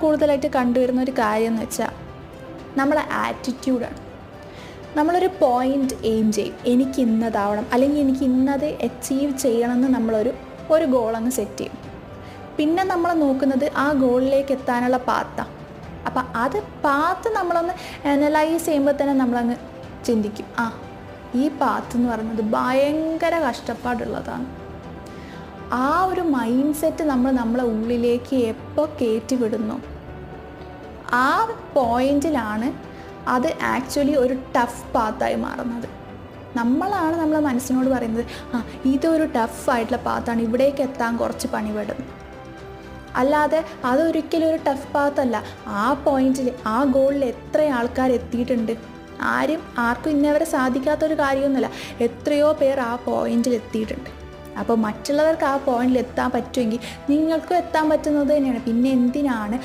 കൂടുതലായിട്ട് കണ്ടുവരുന്ന ഒരു കാര്യം എന്ന് വെച്ചാൽ നമ്മളെ ആറ്റിറ്റ്യൂഡാണ്. നമ്മളൊരു പോയിൻ്റ് എയിം ചെയ്യും, എനിക്ക് ഇന്നതാവണം അല്ലെങ്കിൽ എനിക്ക് ഇന്നത് അച്ചീവ് ചെയ്യണമെന്ന് ഒരു ഗോളങ്ങ് സെറ്റ് ചെയ്യും. പിന്നെ നമ്മൾ നോക്കുന്നത് ആ ഗോളിലേക്ക് എത്താനുള്ള പാത്താണ്. അപ്പം അത് പാത്ത് നമ്മളൊന്ന് അനലൈസ് ചെയ്യുമ്പോൾ തന്നെ നമ്മളങ്ങ് ചിന്തിക്കും, ഈ പാത്ത് എന്ന് പറയുന്നത് ഭയങ്കര കഷ്ടപ്പാടുള്ളതാണ്. ആ ഒരു മൈൻഡ് സെറ്റ് നമ്മളെ ഉള്ളിലേക്ക് എപ്പോൾ കയറ്റി വിടുന്നു, ആ പോയിന്റിലാണ് അത് ആക്ച്വലി ഒരു ടഫ് പാത്തായി മാറുന്നത്. നമ്മളാണ് നമ്മളെ മനസ്സിനോട് പറയുന്നത്, ഇതൊരു ടഫായിട്ടുള്ള പാത്താണ്, ഇവിടേക്ക് എത്താൻ കുറച്ച് പണിപെടും. അല്ലാതെ അതൊരിക്കലും ഒരു ടഫ് പാത്തല്ല. ആ പോയിന്റിൽ, ആ ഗോളിൽ എത്ര ആൾക്കാർ എത്തിയിട്ടുണ്ട്. ആർക്കും ഇന്നവരെ സാധിക്കാത്തൊരു കാര്യമൊന്നുമല്ല. എത്രയോ പേർ ആ പോയിന്റിൽ എത്തിയിട്ടുണ്ട്. അപ്പോൾ മറ്റുള്ളവർക്ക് ആ പോയിന്റിൽ എത്താൻ പറ്റുമെങ്കിൽ നിങ്ങൾക്കും എത്താൻ പറ്റുന്നത് തന്നെയാണ്. പിന്നെ എന്തിനാണ്